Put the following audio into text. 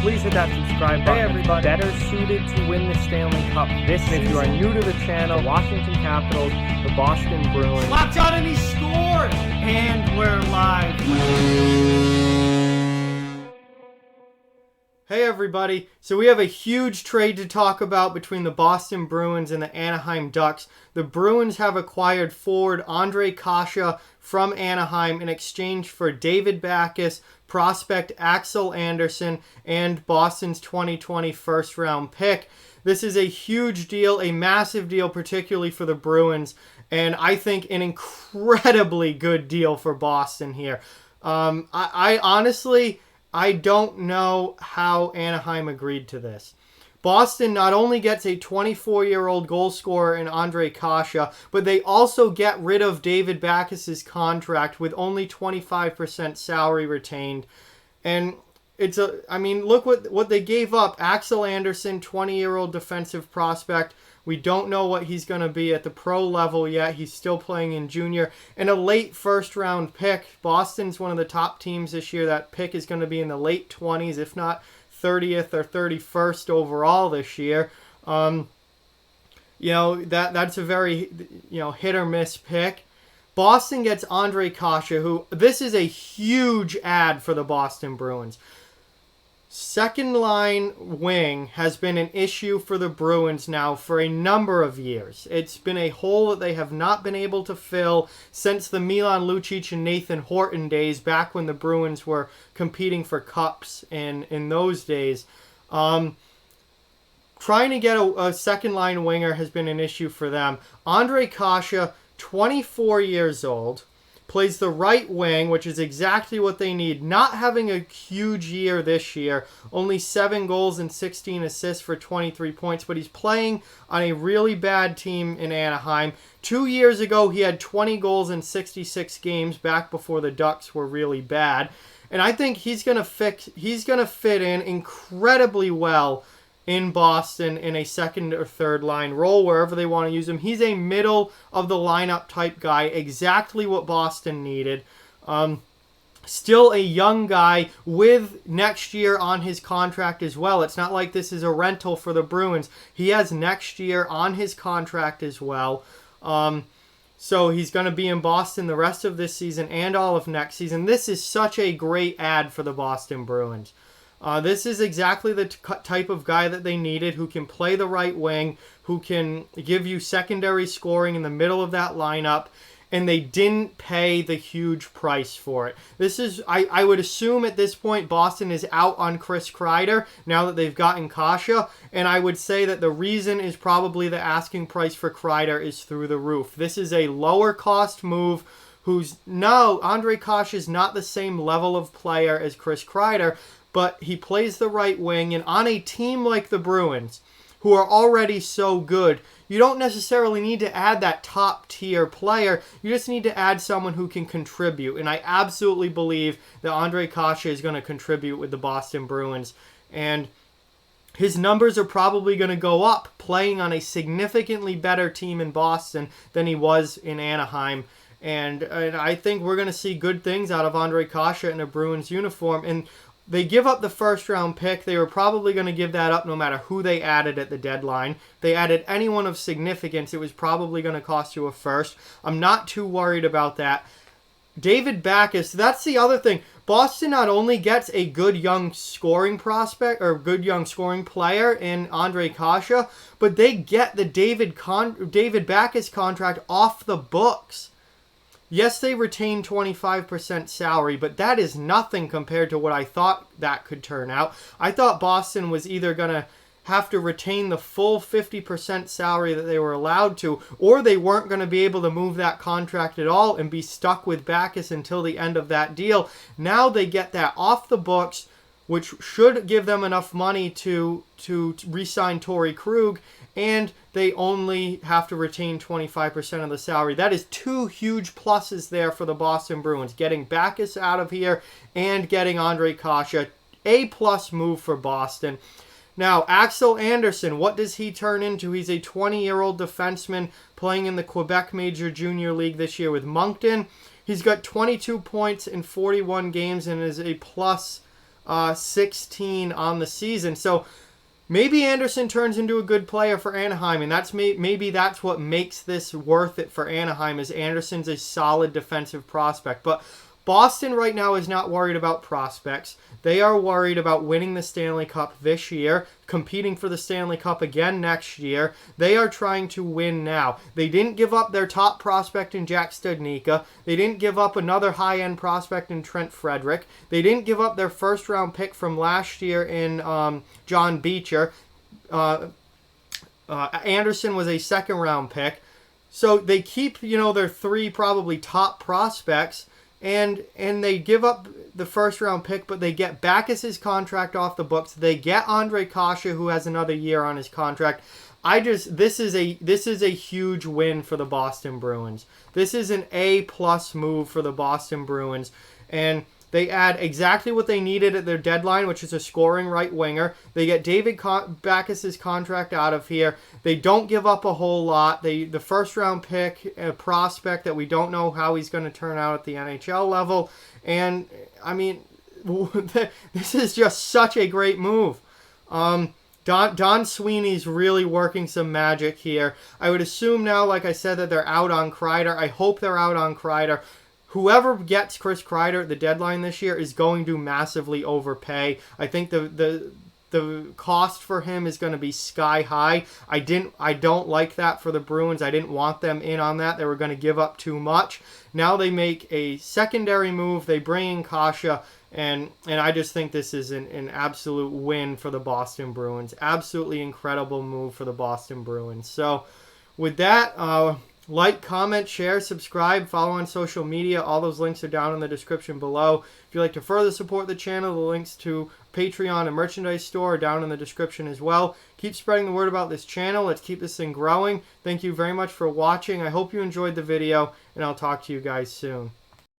please hit that subscribe button. Hey everybody. Better suited to win the Stanley Cup this season. If you are new to the channel, Washington Capitals, the Boston Bruins. Locked on and he scored! And we're live. Hey everybody. So we have a huge trade to talk about between the Boston Bruins and the Anaheim Ducks. The Bruins have acquired forward Ondrej Kase from Anaheim in exchange for David Backes, prospect Axel Andersson, and Boston's 2020 first-round pick. This is a huge deal, a massive deal, particularly for the Bruins, and I think an incredibly good deal for Boston here. I honestly, I don't know how Anaheim agreed to this. Boston not only gets a 24-year-old goal scorer in Ondrej Kase, but they also get rid of David Backes' contract with only 25% salary retained. And look what they gave up. Axel Andersson, 20-year-old defensive prospect. We don't know what he's going to be at the pro level yet. He's still playing in junior. And a late first-round pick. Boston's one of the top teams this year. That pick is going to be in the late 20s, if not 30th or 31st overall this year. That's a very, hit or miss pick. Boston gets Ondrej Kase, who, this is a huge ad for the Boston Bruins. Second line wing has been an issue for the Bruins now for a number of years. It's been a hole that they have not been able to fill since the Milan Lucic and Nathan Horton days, back when the Bruins were competing for cups in those days. Trying to get a second line winger has been an issue for them. Ondrej Kase, 24 years old, plays the right wing, which is exactly what they need. Not having a huge year this year. Only 7 goals and 16 assists for 23 points. But he's playing on a really bad team in Anaheim. 2 years ago, he had 20 goals in 66 games back before the Ducks were really bad. And I think he's going to fit in incredibly well in Boston in a second or third line role, wherever they want to use him. He's a middle of the lineup type guy, exactly what Boston needed. Still a young guy with next year on his contract as well. It's not like this is a rental for the Bruins. He has next year on his contract as well. So he's going to be in Boston the rest of this season and all of next season. This is such a great ad for the Boston Bruins. This is exactly the type of guy that they needed, who can play the right wing, who can give you secondary scoring in the middle of that lineup, and they didn't pay the huge price for it. This is, I would assume at this point, Boston is out on Chris Kreider now that they've gotten Kase, and I would say that the reason is probably the asking price for Kreider is through the roof. This is a lower cost move. Ondrej Kase is not the same level of player as Chris Kreider, but he plays the right wing, and on a team like the Bruins, who are already so good, you don't necessarily need to add that top-tier player. You just need to add someone who can contribute, and I absolutely believe that Ondrej Kase is going to contribute with the Boston Bruins, and his numbers are probably going to go up playing on a significantly better team in Boston than he was in Anaheim. And I think we're going to see good things out of Ondrej Kase in a Bruins uniform, and they give up the first-round pick. They were probably going to give that up no matter who they added at the deadline. They added anyone of significance, it was probably going to cost you a first. I'm not too worried about that. David Backes, that's the other thing. Boston not only gets a good young scoring prospect, or good young scoring player in Ondrej Kase, but they get the David Backes contract off the books. Yes, they retain 25% salary, but that is nothing compared to what I thought that could turn out. I thought Boston was either going to have to retain the full 50% salary that they were allowed to, or they weren't going to be able to move that contract at all and be stuck with Backes until the end of that deal. Now they get that off the books, which should give them enough money to re-sign Torrey Krug, and they only have to retain 25% of the salary. That is 2 huge pluses there for the Boston Bruins, getting Backes out of here and getting Ondrej Kase. A+ move for Boston. Now, Axel Andersson, what does he turn into? He's a 20-year-old defenseman playing in the Quebec Major Junior League this year with Moncton. He's got 22 points in 41 games and is a plus 16 on the season. So maybe Andersson turns into a good player for Anaheim, and maybe that's what makes this worth it for Anaheim, is Andersson's a solid defensive prospect. But Boston right now is not worried about prospects. They are worried about winning the Stanley Cup this year, competing for the Stanley Cup again next year. They are trying to win now. They didn't give up their top prospect in Jack Studnicka. They didn't give up another high-end prospect in Trent Frederick. They didn't give up their first-round pick from last year in John Beecher. Andersson was a second-round pick. So they keep, their three probably top prospects, and they give up the first round pick, but they get Backes' contract off the books. They get Ondrej Kase, who has another year on his contract. This is a huge win for the Boston Bruins. This is an A+ move for the Boston Bruins, and they add exactly what they needed at their deadline, which is a scoring right winger. They get David Backes' contract out of here. They don't give up a whole lot. The first round pick, a prospect that we don't know how he's going to turn out at the NHL level. And, I mean, this is just such a great move. Don Sweeney's really working some magic here. I would assume now, like I said, that they're out on Kreider. I hope they're out on Kreider. Whoever gets Chris Kreider at the deadline this year is going to massively overpay. I think the cost for him is going to be sky high. I don't like that for the Bruins. I didn't want them in on that. They were going to give up too much. Now they make a secondary move. They bring in Kase, and I just think this is an absolute win for the Boston Bruins. Absolutely incredible move for the Boston Bruins. So with that, like, comment, share, subscribe, follow on social media. All those links are down in the description below. If you'd like to further support the channel, the links to Patreon and merchandise store are down in the description as well. Keep spreading the word about this channel. Let's keep this thing growing. Thank you very much for watching. I hope you enjoyed the video, and I'll talk to you guys soon.